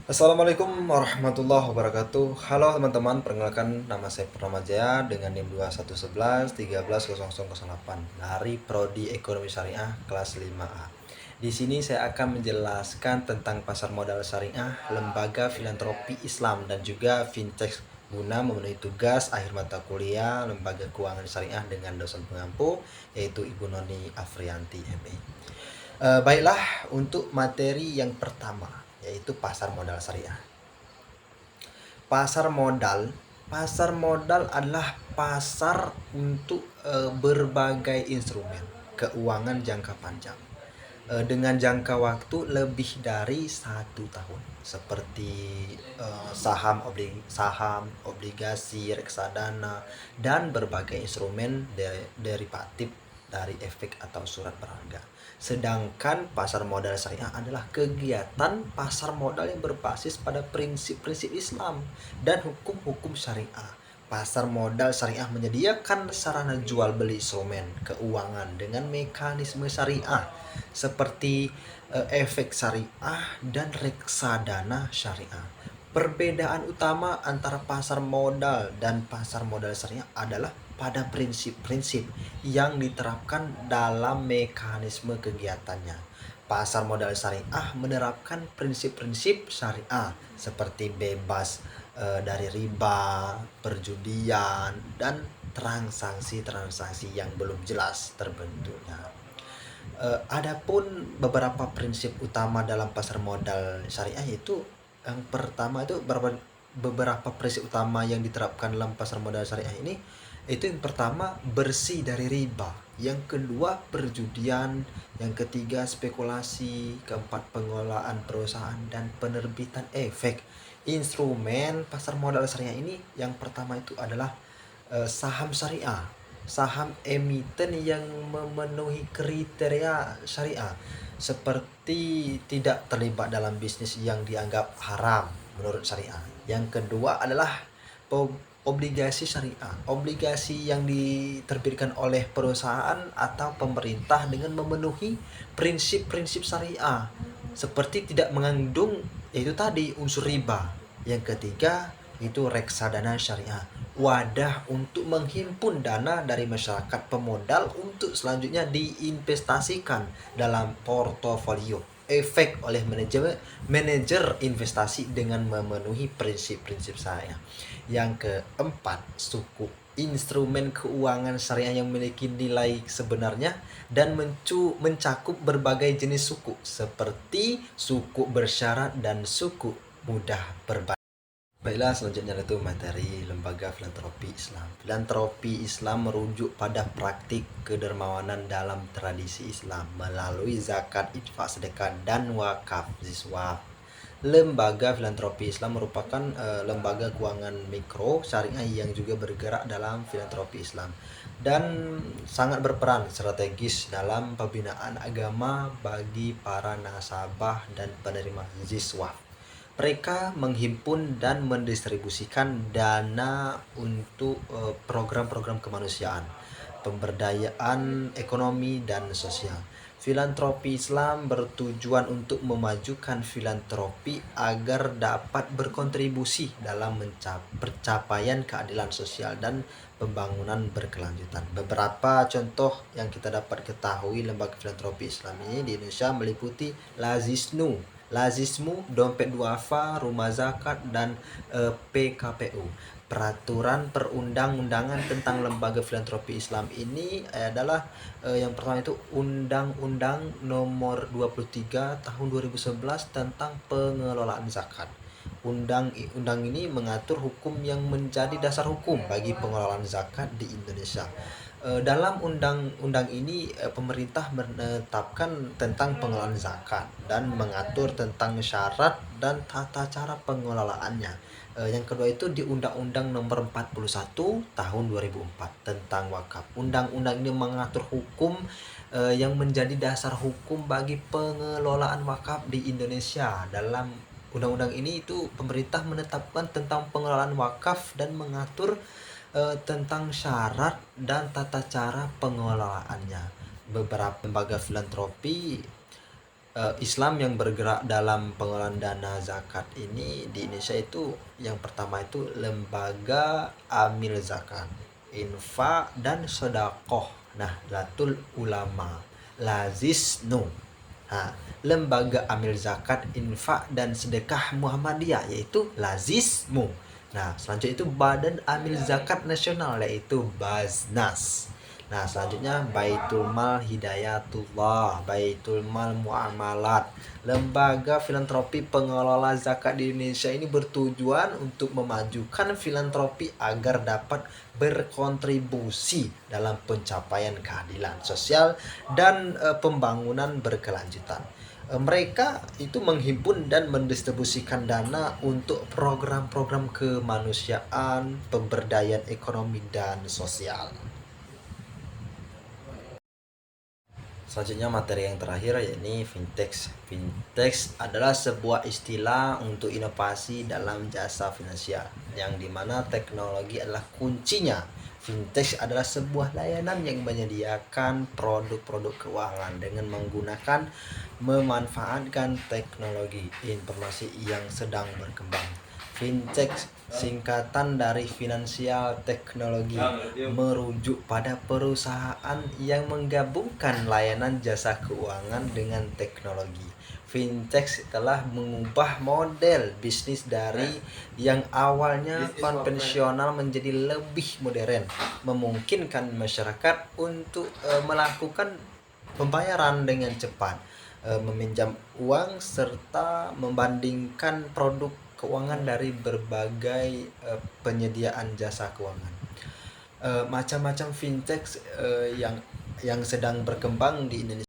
Assalamualaikum warahmatullahi wabarakatuh. Halo teman-teman, perkenalkan nama saya Purnama Jaya dengan NIM 2111 130008 dari Prodi Ekonomi Syariah kelas 5A. Di sini saya akan menjelaskan tentang pasar modal syariah, lembaga filantropi Islam dan juga fintech guna memenuhi tugas akhir mata kuliah lembaga keuangan syariah dengan dosen pengampu yaitu Ibu Noni Afrianti MA. Baiklah, untuk materi yang pertama yaitu pasar modal syariah. Pasar modal adalah pasar untuk berbagai instrumen keuangan jangka panjang dengan jangka waktu lebih dari 1 tahun, seperti saham, obligasi, reksadana, dan berbagai instrumen derivatif dari efek atau surat berharga. Sedangkan pasar modal syariah adalah kegiatan pasar modal yang berbasis pada prinsip-prinsip Islam dan hukum-hukum syariah. Pasar modal syariah menyediakan sarana jual beli instrumen keuangan dengan mekanisme syariah seperti efek syariah dan reksadana syariah. Perbedaan utama antara pasar modal dan pasar modal syariah adalah pada prinsip-prinsip yang diterapkan dalam mekanisme kegiatannya. Pasar modal syariah menerapkan prinsip-prinsip syariah seperti bebas dari riba, perjudian, dan transaksi-transaksi yang belum jelas terbentuknya. Adapun beberapa prinsip utama dalam pasar modal syariah yaitu yang pertama itu beberapa prinsip utama yang diterapkan dalam pasar modal syariah ini itu yang pertama bersih dari riba, yang kedua perjudian, yang ketiga spekulasi, keempat pengelolaan perusahaan dan penerbitan efek. Instrumen pasar modal syariah ini yang pertama itu adalah saham syariah, saham emiten yang memenuhi kriteria syariah seperti tidak terlibat dalam bisnis yang dianggap haram menurut syariah. Yang kedua adalah obligasi syariah, obligasi yang diterbitkan oleh perusahaan atau pemerintah dengan memenuhi prinsip-prinsip syariah seperti tidak mengandung yaitu tadi unsur riba. Yang ketiga itu reksadana syariah, wadah untuk menghimpun dana dari masyarakat pemodal untuk selanjutnya diinvestasikan dalam portofolio efek oleh manajer investasi dengan memenuhi prinsip-prinsip syariah. Yang keempat, suku, instrumen keuangan syariah yang memiliki nilai sebenarnya dan mencakup berbagai jenis suku seperti suku bersyarat dan suku mudah berbayar. Baiklah, selanjutnya itu materi lembaga filantropi Islam. Filantropi Islam merujuk pada praktik kedermawanan dalam tradisi Islam melalui zakat, infak, sedekah, dan wakaf ziswaf. Lembaga filantropi Islam merupakan lembaga keuangan mikro syariah yang juga bergerak dalam filantropi Islam dan sangat berperan strategis dalam pembinaan agama bagi para nasabah dan penerima ziswaf. Mereka menghimpun dan mendistribusikan dana untuk program-program kemanusiaan, pemberdayaan ekonomi dan sosial. Filantropi Islam bertujuan untuk memajukan filantropi agar dapat berkontribusi dalam pencapaian keadilan sosial dan pembangunan berkelanjutan. Beberapa contoh yang kita dapat ketahui lembaga filantropi Islam ini di Indonesia meliputi Lazismu, Dompet Duafa, Rumah Zakat, dan PKPU. Peraturan perundang-undangan tentang lembaga filantropi Islam ini adalah yang pertama itu Undang-Undang Nomor 23 Tahun 2011 tentang pengelolaan zakat. Undang-undang ini mengatur hukum yang menjadi dasar hukum bagi pengelolaan zakat di Indonesia. Dalam undang-undang ini pemerintah menetapkan tentang pengelolaan zakat dan mengatur tentang syarat dan tata cara pengelolaannya. Yang kedua itu di Undang-Undang Nomor 41 Tahun 2004 tentang wakaf. Undang-undang ini mengatur hukum yang menjadi dasar hukum bagi pengelolaan wakaf di Indonesia. Dalam undang-undang ini itu pemerintah menetapkan tentang pengelolaan wakaf dan mengatur tentang syarat dan tata cara pengelolaannya. Beberapa lembaga filantropi Islam yang bergerak dalam pengelolaan dana zakat ini di Indonesia itu yang pertama itu lembaga amil zakat, infak dan sodakoh, Nahdlatul Ulama, Lazisnu. Nah, lembaga amil zakat, infak dan sedekah Muhammadiyah yaitu Lazismu. Nah, selanjutnya itu Badan Amil Zakat Nasional yaitu Baznas. Nah, selanjutnya Baitul Mal Hidayatullah, Baitul Mal Muamalat. Lembaga filantropi pengelola zakat di Indonesia ini bertujuan untuk memajukan filantropi agar dapat berkontribusi dalam pencapaian keadilan sosial dan pembangunan berkelanjutan. Mereka itu menghimpun dan mendistribusikan dana untuk program-program kemanusiaan, pemberdayaan ekonomi dan sosial. Selanjutnya materi yang terakhir yakni fintech. Fintech adalah sebuah istilah untuk inovasi dalam jasa finansial yang dimana teknologi adalah kuncinya. Fintech adalah sebuah layanan yang menyediakan produk-produk keuangan dengan memanfaatkan teknologi informasi yang sedang berkembang. Fintech singkatan dari finansial teknologi, merujuk pada perusahaan yang menggabungkan layanan jasa keuangan dengan teknologi. Fintech telah mengubah model bisnis dari yang awalnya konvensional menjadi lebih modern, memungkinkan masyarakat untuk melakukan pembayaran dengan cepat, meminjam uang serta membandingkan produk keuangan dari berbagai penyediaan jasa keuangan. Macam-macam fintech yang sedang berkembang di Indonesia